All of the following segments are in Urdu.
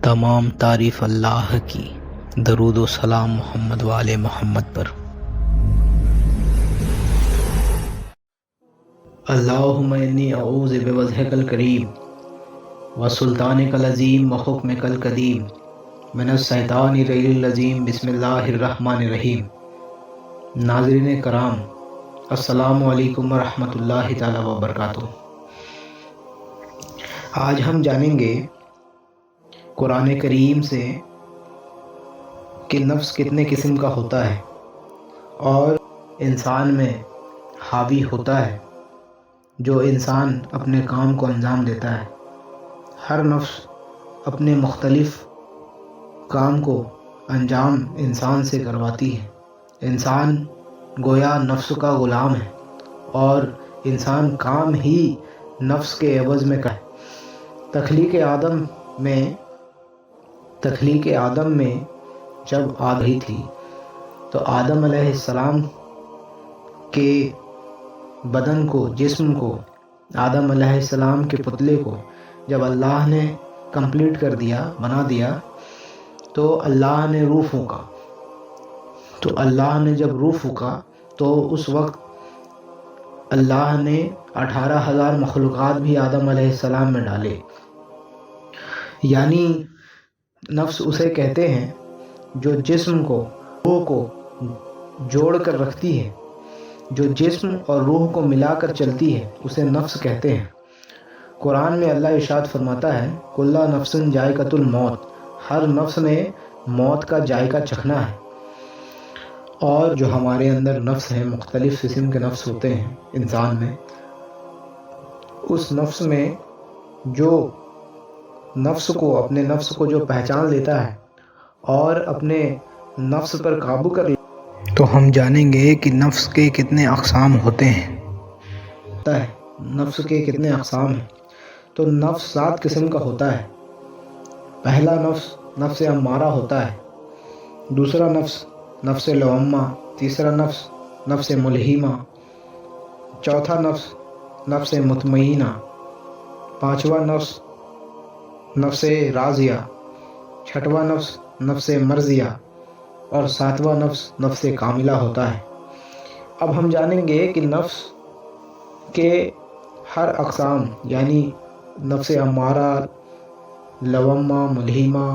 تمام تعریف اللہ کی، درود و سلام محمد والے محمد پر۔ اللہم انی اعوذ بوجہک الکریم وسلطانک العظیم وحکمک القدیم من الشیطان الرجیم الرجیم، بسم اللہ الرحمن الرحیم۔ ناظرین کرام، السلام علیکم ورحمۃ اللہ تعالی وبرکاتہ۔ آج ہم جانیں گے قرآن کریم سے کہ نفس کتنے قسم کا ہوتا ہے اور انسان میں حاوی ہوتا ہے، جو انسان اپنے کام کو انجام دیتا ہے۔ ہر نفس اپنے مختلف کام کو انجام انسان سے کرواتی ہے۔ انسان گویا نفس کا غلام ہے اور انسان کام ہی نفس کے عوض میں کرے۔ تخلیق آدم میں جب آ گئی تھی تو آدم علیہ السلام کے بدن کو، جسم کو، آدم علیہ السلام کے پتلے کو جب اللہ نے کمپلیٹ کر دیا، بنا دیا، تو اللہ نے روح پھونکا۔ تو اللہ نے جب روح پھونکا تو اس وقت اللہ نے 18,000 مخلوقات بھی آدم علیہ السلام میں ڈالے۔ یعنی نفس اسے کہتے ہیں جو جسم کو، روح کو جوڑ کر رکھتی ہے، جو جسم اور روح کو ملا کر چلتی ہے، اسے نفس کہتے ہیں۔ قرآن میں اللہ ارشاد فرماتا ہے کُلُّ نفس ذائقۃ الموت، ہر نفس نے موت کا ذائقہ چکھنا ہے۔ اور جو ہمارے اندر نفس ہیں، مختلف قسم کے نفس ہوتے ہیں انسان میں، اس نفس میں جو نفس کو، اپنے نفس کو جو پہچان لیتا ہے اور اپنے نفس پر قابو کر لیتا ہے، تو ہم جانیں گے کہ نفس کے کتنے اقسام ہوتے ہیں۔ نفس کے کتنے اقسام ہیں؟ تو نفس 7 قسم کا ہوتا ہے۔ پہلا نفس نفس امارہ ہوتا ہے، دوسرا نفس نفس لوامہ، تیسرا نفس نفس ملہمہ، چوتھا نفس نفس مطمئنہ، پانچواں نفس نفس راضیہ، چھٹواں نفس نفس مرضیہ اور ساتواں نفس نفس کاملہ ہوتا ہے۔ اب ہم جانیں گے کہ نفس کے ہر اقسام، یعنی نفس امارہ، لوامہ، ملہمہ،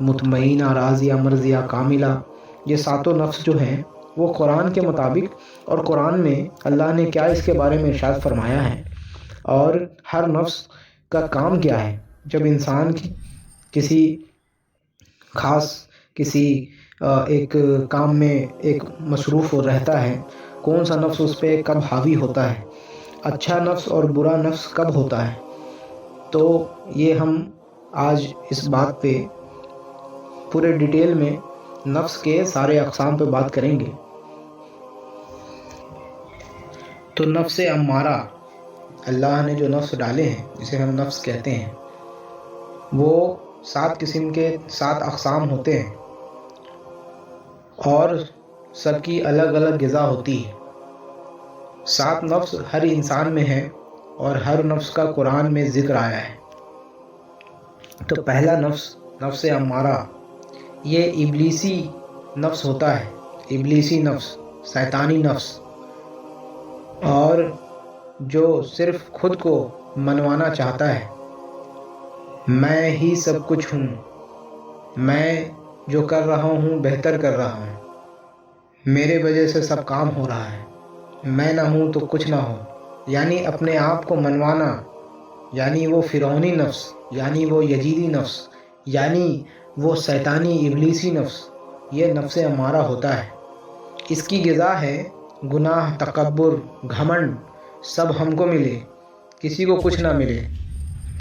مطمئنہ، راضیہ، مرضیہ، کاملہ، یہ 7 نفس جو ہیں وہ قرآن کے مطابق، اور قرآن میں اللہ نے کیا اس کے بارے میں ارشاد فرمایا ہے اور ہر نفس کا کام کیا ہے۔ جب انسان کسی خاص ایک کام میں ایک مصروف رہتا ہے، کون سا نفس اس پہ کب حاوی ہوتا ہے، اچھا نفس اور برا نفس کب ہوتا ہے، تو یہ ہم آج اس بات پہ پورے ڈیٹیل میں نفس کے سارے اقسام پہ بات کریں گے۔ تو نفس امارہ، اللہ نے جو نفس ڈالے ہیں، جسے ہم نفس کہتے ہیں، وہ 7 قسم کے 7 اقسام ہوتے ہیں اور سب کی الگ الگ غذا ہوتی ہے۔ 7 نفس ہر انسان میں ہے اور ہر نفس کا قرآن میں ذکر آیا ہے۔ تو پہلا نفس نفس امارہ، یہ ابلیسی نفس ہوتا ہے، ابلیسی نفس، شیطانی نفس، اور جو صرف خود کو منوانا چاہتا ہے۔ میں ہی سب کچھ ہوں، میں جو کر رہا ہوں بہتر کر رہا ہوں، میرے وجہ سے سب کام ہو رہا ہے، میں نہ ہوں تو کچھ نہ ہو، یعنی اپنے آپ کو منوانا، یعنی وہ فرعونی نفس، یعنی وہ یزیدی نفس، یعنی وہ شیطانی ابلیسی نفس، یہ نفس امارہ ہوتا ہے۔ اس کی غذا ہے گناہ، تکبر، گھمنڈ، سب ہم کو ملے، کسی کو کچھ نہ ملے،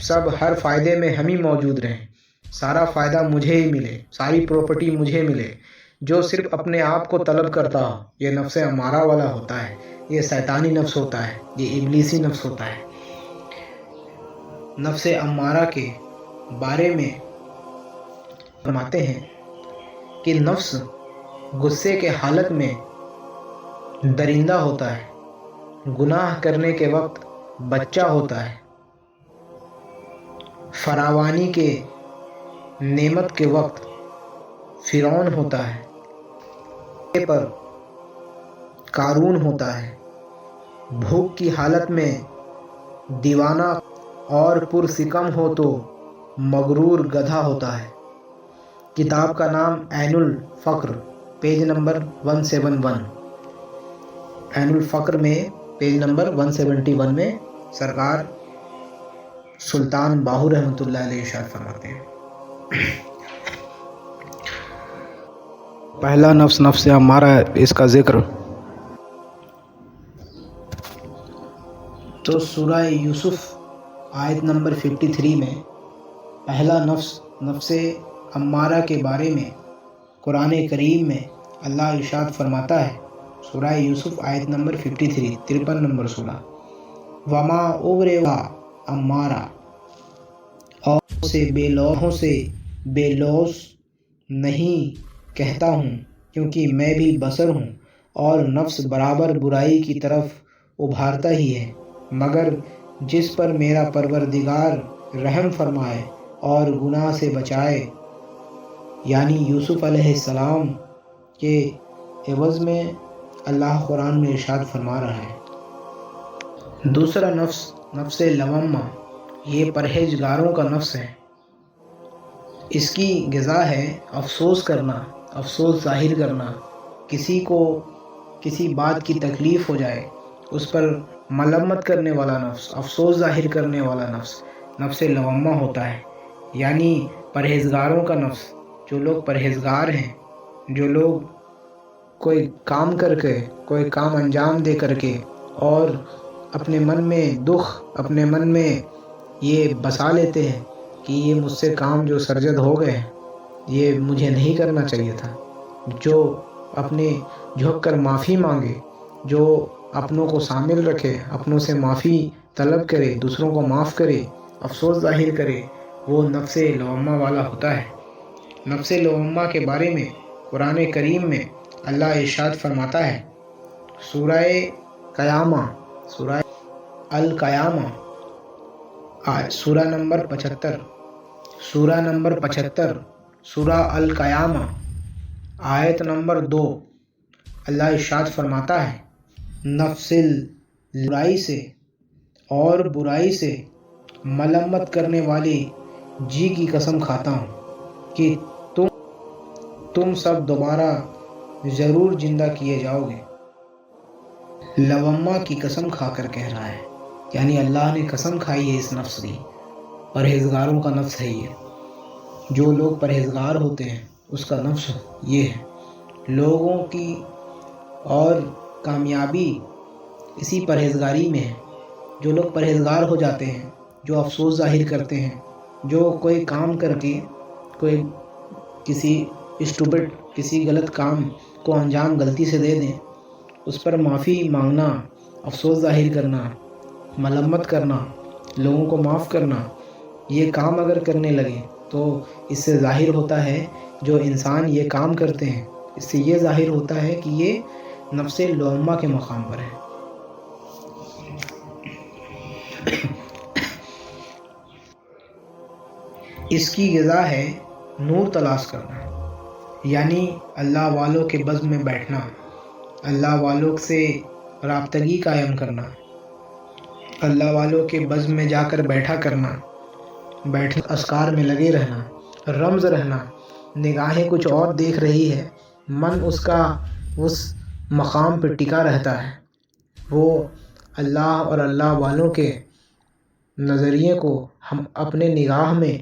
سب ہر فائدے میں ہم ہی موجود رہیں، سارا فائدہ مجھے ہی ملے، ساری پراپرٹی مجھے ملے، جو صرف اپنے آپ کو طلب کرتا ہو، یہ نفس امارہ والا ہوتا ہے، یہ شیطانی نفس ہوتا ہے، یہ ابلیسی نفس ہوتا ہے۔ نفس امارہ کے بارے میں فرماتے ہیں کہ نفس غصے کے حالت میں درندہ ہوتا ہے، گناہ کرنے کے وقت بچہ ہوتا ہے، فراوانی کے نعمت کے وقت فرعون ہوتا ہے، پر قارون ہوتا ہے، بھوک کی حالت میں دیوانہ اور پرستم ہو تو مغرور گدھا ہوتا ہے۔ کتاب کا نام عین الفقر، پیج نمبر 171۔ عین الفقر میں پیج نمبر 171 میں سرکار سلطان باہو رحمۃ اللہ علیہ ارشاد فرماتے ہیں، پہلا نفس نفس امارہ ہے، اس کا ذکر تو سورہ یوسف آیت نمبر 53 میں پہلا نفس نفس امارہ کے بارے میں قرآن کریم میں اللہ ارشاد فرماتا ہے، سورہ یوسف آیت نمبر 53، 53 نمبر سورہ، وما ابرئ امارہ، اور سے بے لوث نہیں کہتا ہوں، کیونکہ میں بھی بشر ہوں اور نفس برابر برائی کی طرف ابھارتا ہی ہے، مگر جس پر میرا پروردگار رحم فرمائے اور گناہ سے بچائے، یعنی یوسف علیہ السلام کے عوض میں اللہ قرآن میں ارشاد فرما رہا ہے۔ دوسرا نفس نفس لوامہ، یہ پرہیزگاروں کا نفس ہے، اس کی غذا ہے افسوس کرنا، افسوس ظاہر کرنا، کسی کو کسی بات کی تکلیف ہو جائے اس پر ملامت کرنے والا نفس، افسوس ظاہر کرنے والا نفس نفس لوامہ ہوتا ہے، یعنی پرہیزگاروں کا نفس۔ جو لوگ پرہیزگار ہیں، جو لوگ کوئی کام کر کے، کوئی کام انجام دے کر کے اور اپنے من میں دکھ، اپنے من میں یہ بسا لیتے ہیں کہ یہ مجھ سے کام جو سرزد ہو گئے، یہ مجھے نہیں کرنا چاہیے تھا، جو اپنے جھک کر معافی مانگے، جو اپنوں کو شامل رکھے، اپنوں سے معافی طلب کرے، دوسروں کو معاف کرے، افسوس ظاہر کرے، وہ نفس لوامہ والا ہوتا ہے۔ نفس لوامہ کے بارے میں قرآن کریم میں اللہ ارشاد فرماتا ہے، سورہ قیامہ، سورہ القیامہ، سورہ نمبر 75، سورہ نمبر 75، سورہ القیامہ، آیت نمبر 2، اللہ ارشاد فرماتا ہے، نفس برائی سے اور برائی سے ملامت کرنے والی جی کی قسم کھاتا ہوں کہ تم سب دوبارہ ضرور زندہ کیے جاؤ گے۔ لوامہ کی قسم کھا کر کہہ رہا ہے، یعنی اللہ نے قسم کھائی ہے اس نفس کی، پرہیزگاروں کا نفس ہے یہ۔ جو لوگ پرہیزگار ہوتے ہیں اس کا نفس یہ ہے۔ لوگوں کی اور کامیابی اسی پرہیزگاری میں ہے۔ جو لوگ پرہیزگار ہو جاتے ہیں، جو افسوس ظاہر کرتے ہیں، جو کوئی کام کر کے، کوئی کسی اسٹوپڈ، کسی غلط کام کو انجام غلطی سے دے دیں، اس پر معافی مانگنا، افسوس ظاہر کرنا، ملامت کرنا، لوگوں کو معاف کرنا، یہ کام اگر کرنے لگے تو اس سے ظاہر ہوتا ہے، جو انسان یہ کام کرتے ہیں اس سے یہ ظاہر ہوتا ہے کہ یہ نفس لوامہ کے مقام پر ہے۔ اس کی غذا ہے نور تلاش کرنا، یعنی اللہ والوں کے بزم میں بیٹھنا، اللہ والوں سے رابطگی قائم کرنا، اللہ والوں کے بزم میں جا کر بیٹھا کرنا، بیٹھے اذکار میں لگے رہنا، رمز رہنا، نگاہیں کچھ اور دیکھ رہی ہے، من اس کا اس مقام پہ ٹکا رہتا ہے، وہ اللہ اور اللہ والوں کے نظریے کو ہم اپنے نگاہ میں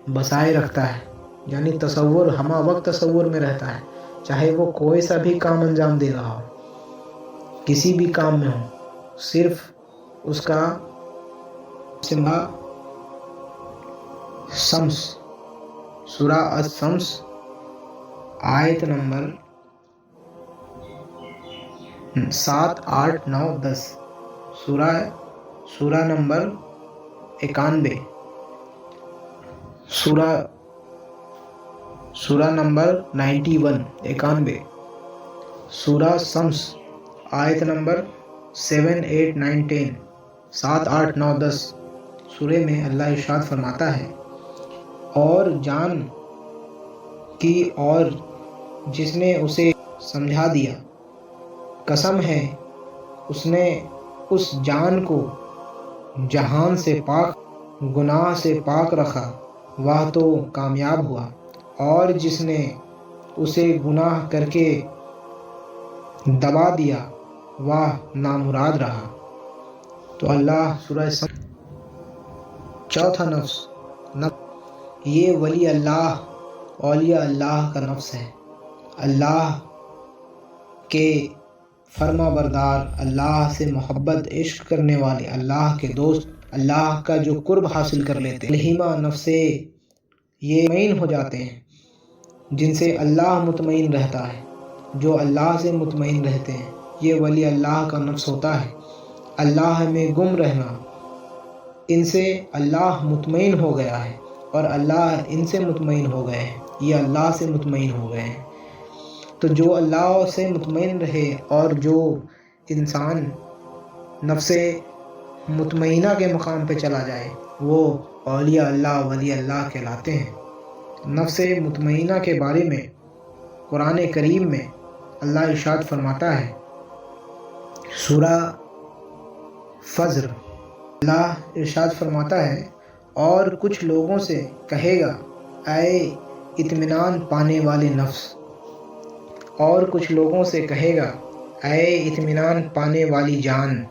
بسائے رکھتا ہے، یعنی تصور ہمہ وقت تصور میں رہتا ہے، چاہے وہ کوئی سا بھی کام انجام دے رہا ہو، کسی بھی کام میں ہو، صرف اس کا شمس، سورہ الشمس، آیت نمبر 7، 8، 9، 10، سورہ نمبر 91، سورہ نمبر 91، 91، سورہ شمس، آیت نمبر 7، 8، 9، 10، 7، 8، 9، 10 سورے میں اللہ ارشاد فرماتا ہے، اور جان کی اور جس نے اسے سمجھا دیا، قسم ہے اس نے اس جان کو جہان سے پاک، گناہ سے پاک رکھا، وہ تو کامیاب ہوا، اور جس نے اسے گناہ کر کے دبا دیا وہ نامراد رہا۔ تو اللہ سورہ چوتھا نفس یہ ولی اللہ، اولیاء اللہ کا نفس ہے، اللہ کے فرما بردار، اللہ سے محبت عشق کرنے والے، اللہ کے دوست، اللہ کا جو قرب حاصل کر لیتے ہیں، الہیمہ نفس یہ مطمئن ہو جاتے ہیں، جن سے اللہ مطمئن رہتا ہے، جو اللہ سے مطمئن رہتے ہیں، یہ ولی اللہ کا نفس ہوتا ہے۔ اللہ میں گم رہنا، ان سے اللہ مطمئن ہو گیا ہے، اور اللہ ان سے مطمئن ہو گئے ہیں، یہ اللہ سے مطمئن ہو گئے ہیں۔ تو جو اللہ سے مطمئن رہے اور جو انسان نفس مطمئنہ کے مقام پہ چلا جائے وہ اولیاء اللہ، ولی اللہ کہلاتے ہیں۔ نفس مطمئنہ کے بارے میں قرآن کریم میں اللہ ارشاد فرماتا ہے، سورہ فجر، اللہ ارشاد فرماتا ہے، اور کچھ لوگوں سے کہے گا اے اطمینان پانے والے نفس، اور کچھ لوگوں سے کہے گا اے اطمینان پانے والی جان۔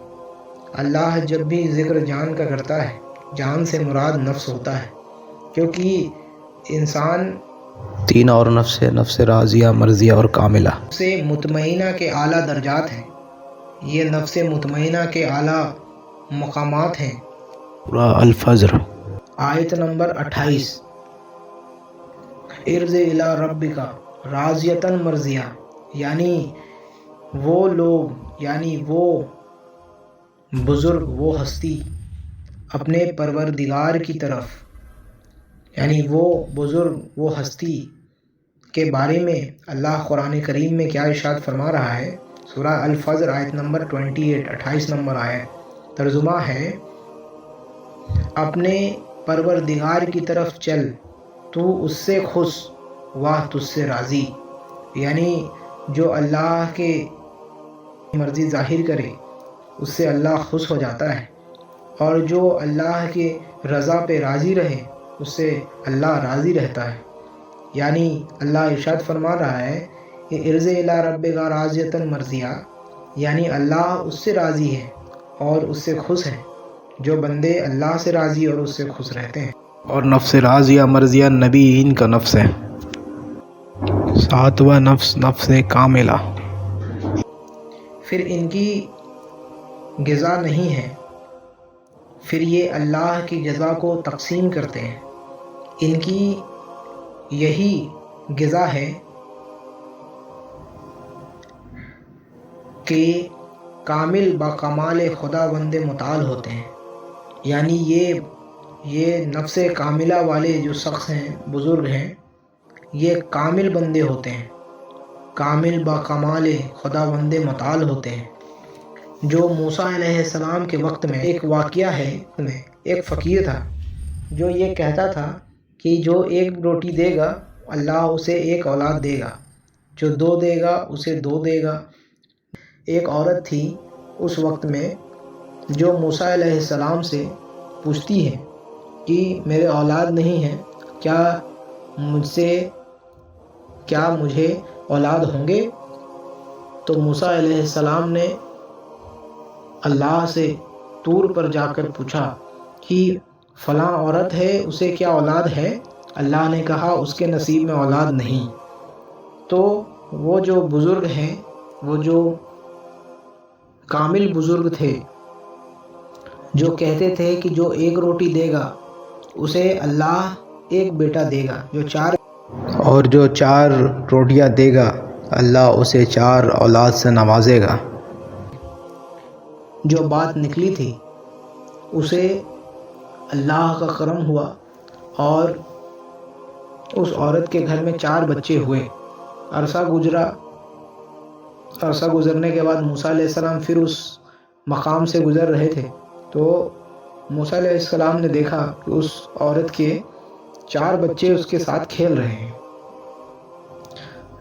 اللہ جب بھی ذکر جان کا کرتا ہے، جان سے مراد نفس ہوتا ہے، کیونکہ انسان تین اور نفس راضیہ، مرضیہ اور کاملہ نفس مطمئنہ کے اعلیٰ درجات ہیں، یہ نفس مطمئنہ کے اعلیٰ مقامات ہیں۔ سورہ الفجر آیت نمبر 28، ارجع الی ربک راضیۃ مرضیہ، یعنی وہ لوگ، یعنی وہ بزرگ، وہ ہستی اپنے پروردگار کی طرف، یعنی وہ بزرگ، وہ ہستی کے بارے میں اللہ قرآن کریم میں کیا ارشاد فرما رہا ہے؟ سورہ الفجر آیت نمبر 28، 28 نمبر آیت، ترجمہ ہے، اپنے پروردگار کی طرف چل، تو اس سے خوش، وہ تجھ سے راضی، یعنی جو اللہ کے مرضی ظاہر کرے اس سے اللہ خوش ہو جاتا ہے، اور جو اللہ کے رضا پہ راضی رہے اس سے اللہ راضی رہتا ہے۔ یعنی اللہ ارشاد فرما رہا ہے کہ ارجع الی ربک راضیۃ مرضیہ، یعنی اللہ اس سے راضی ہے اور اس سے خوش ہے، جو بندے اللہ سے راضی اور اس سے خوش رہتے ہیں۔ اور نفس راضیہ مرضیہ نبیین کا نفس ہے۔ ساتواں نفس، نفس کاملہ، پھر ان کی غذا نہیں ہے، پھر یہ اللہ کی جزا کو تقسیم کرتے ہیں، ان کی یہی غذا ہے کہ کامل با کمال خدا بند متعال ہوتے ہیں، یعنی یہ نفس کاملہ والے جو شخص ہیں، بزرگ ہیں، یہ کامل بندے ہوتے ہیں، کامل با کمال خدا بند متعال ہوتے ہیں۔ جو موسیٰ علیہ السلام کے وقت میں ایک واقعہ ہے، ایک فقیر تھا جو یہ کہتا تھا کہ جو ایک روٹی دے گا اللہ اسے ایک اولاد دے گا، جو دو دے گا اسے دو دے گا۔ ایک عورت تھی اس وقت میں جو موسیٰ علیہ السلام سے پوچھتی ہے کہ میرے اولاد نہیں ہے، کیا مجھے اولاد ہوں گے؟ تو موسیٰ علیہ السلام نے اللہ سے طور پر جا کر پوچھا کہ فلاں عورت ہے، اسے کیا اولاد ہے؟ اللہ نے کہا اس کے نصیب میں اولاد نہیں۔ تو وہ جو بزرگ ہیں، وہ جو کامل بزرگ تھے، جو کہتے تھے کہ جو ایک روٹی دے گا اسے اللہ ایک بیٹا دے گا، اور جو 4 روٹیاں دے گا اللہ اسے 4 اولاد سے نوازے گا۔ جو بات نکلی تھی اسے اللہ کا کرم ہوا اور اس عورت کے گھر میں 4 بچے ہوئے۔ عرصہ گزرنے کے بعد موسیٰ علیہ السلام پھر اس مقام سے گزر رہے تھے، تو موسیٰ علیہ السلام نے دیکھا کہ اس عورت کے 4 بچے اس کے ساتھ کھیل رہے ہیں۔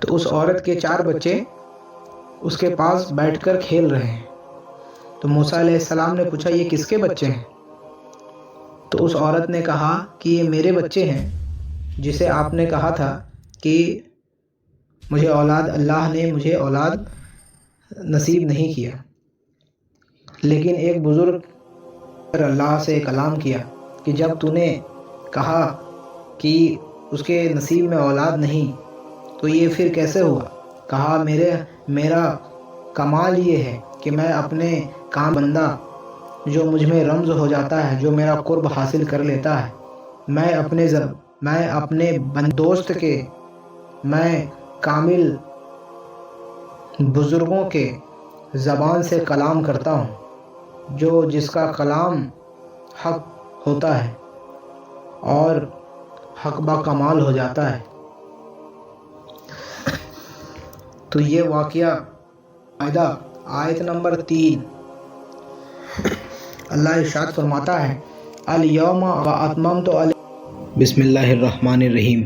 تو اس عورت کے 4 بچے اس کے پاس بیٹھ کر کھیل رہے ہیں۔ تو موسیٰ علیہ السلام نے پوچھا یہ کس کے بچے ہیں؟ تو اس عورت نے کہا کہ یہ میرے بچے ہیں جسے آپ نے کہا تھا کہ مجھے اللہ نے مجھے اولاد نصیب نہیں کیا، لیکن ایک بزرگ پر اللہ سے کلام کیا کہ جب تو نے کہا کہ اس کے نصیب میں اولاد نہیں تو یہ پھر کیسے ہوا؟ کہا میرا کمال یہ ہے کہ میں اپنے کام بندہ جو مجھ میں رمز ہو جاتا ہے، جو میرا قرب حاصل کر لیتا ہے، میں اپنے دوست کے، میں کامل بزرگوں کے زبان سے کلام کرتا ہوں، جس کا کلام حق ہوتا ہے اور حق با کمال ہو جاتا ہے۔ تو یہ واقعہ آیت نمبر 3 اللہ ارشاد فرماتا ہے الیوم اتممت بسم اللہ الرحمن الرحیم۔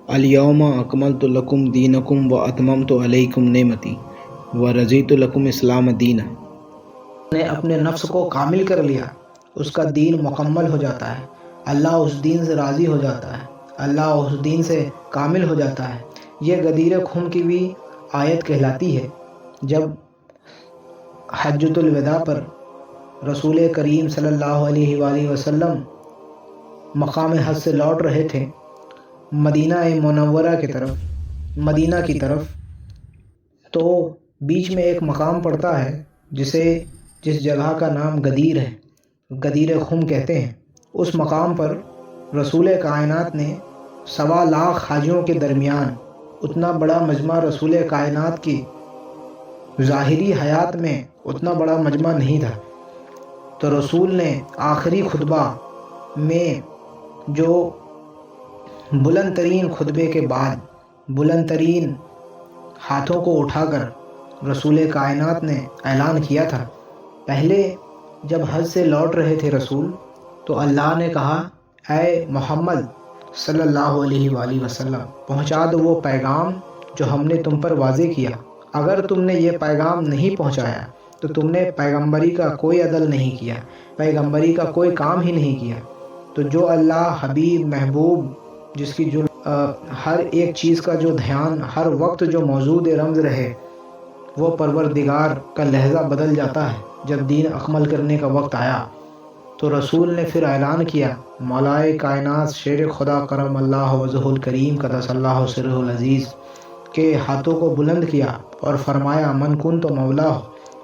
الیوم اکملت لکم دینکم و اتممت علیکم نعمتی و رضیت لکم اسلام دینا۔ نے اپنے نفس کو کامل کر لیا، اس کا دین مکمل ہو جاتا ہے، اللہ اس دین سے راضی ہو جاتا ہے، اللہ اس دین سے کامل ہو جاتا ہے۔ یہ غدیر خم کی بھی آیت کہلاتی ہے۔ جب حجۃ الوداع پر رسول کریم صلی اللہ علیہ وآلہ وسلم مقام حج سے لوٹ رہے تھے مدینہ منورہ مدینہ کی طرف، تو بیچ میں ایک مقام پڑتا ہے جس جگہ کا نام غدیر ہے، غدیر خم کہتے ہیں۔ اس مقام پر رسول کائنات نے 1.25 لاکھ حاجیوں کے درمیان، اتنا بڑا مجمع رسول کائنات کی ظاہری حیات میں اتنا بڑا مجمع نہیں تھا، تو رسول نے آخری خطبہ میں جو بلند ترین خطبے کے بعد بلند ترین ہاتھوں کو اٹھا کر رسول کائنات نے اعلان کیا تھا۔ پہلے جب حج سے لوٹ رہے تھے رسول، تو اللہ نے کہا اے محمد صلی اللہ علیہ وآلہ وسلم پہنچا دو وہ پیغام جو ہم نے تم پر واضح کیا۔ اگر تم نے یہ پیغام نہیں پہنچایا تو تم نے پیغمبری کا کوئی عدل نہیں کیا، پیغمبری کا کوئی کام ہی نہیں کیا۔ تو جو اللہ حبیب محبوب جس کی جو ہر ایک چیز کا جو دھیان ہر وقت جو موجود رمز رہے، وہ پروردگار کا لہجہ بدل جاتا ہے جب دین اکمل کرنے کا وقت آیا۔ تو رسول نے پھر اعلان کیا، مولائے کائنات شیر خدا کرم اللہ وجہ الکریم قدس اللہ سرہ العزیز کے ہاتھوں کو بلند کیا اور فرمایا من کنت مولا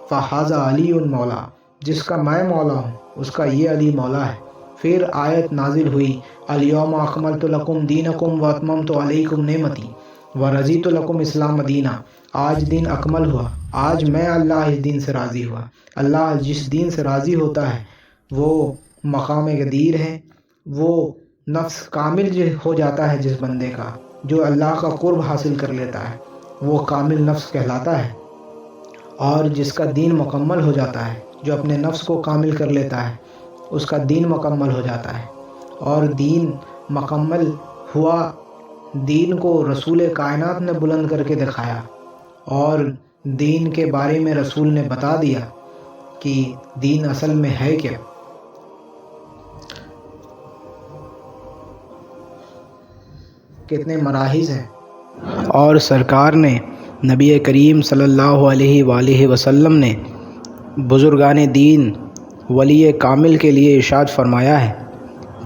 فہذا علی مولا، جس کا میں مولا ہوں اس کا یہ علی مولا ہے۔ پھر آیت نازل ہوئی الیوم اکملت لکم دینکم و اتممت علیکم نعمتی و رضیت لکم اسلام دینا۔ آج دین اکمل ہوا، آج میں اللہ اس دین سے راضی ہوا۔ اللہ جس دین سے راضی ہوتا ہے وہ مقام غدیر ہے، وہ نفس کامل ہو جاتا ہے جس بندے کا، جو اللہ کا قرب حاصل کر لیتا ہے وہ کامل نفس کہلاتا ہے۔ اور جس کا دین مکمل ہو جاتا ہے، جو اپنے نفس کو کامل کر لیتا ہے، اس کا دین مکمل ہو جاتا ہے۔ اور دین مکمل ہوا، دین کو رسول کائنات نے بلند کر کے دکھایا، اور دین کے بارے میں رسول نے بتا دیا کہ دین اصل میں ہے کیا۔ کتنے مراحل ہیں۔ اور سرکار نے نبی کریم صلی اللہ علیہ وآلہ وسلم نے بزرگان دین ولی کامل کے لیے ارشاد فرمایا ہے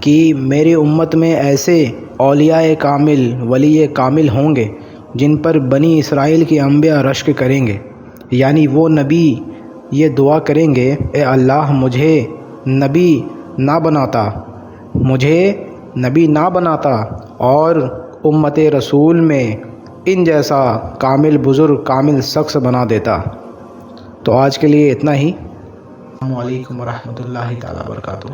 کہ میری امت میں ایسے اولیاء کامل ولی کامل ہوں گے جن پر بنی اسرائیل کے انبیاء رشک کریں گے، یعنی وہ نبی یہ دعا کریں گے اے اللہ مجھے نبی نہ بناتا اور امت رسول میں ان جیسا کامل بزرگ کامل شخص بنا دیتا۔ تو آج کے لیے اتنا ہی۔ السلام علیکم ورحمۃ اللہ تعالیٰ وبرکاتہ۔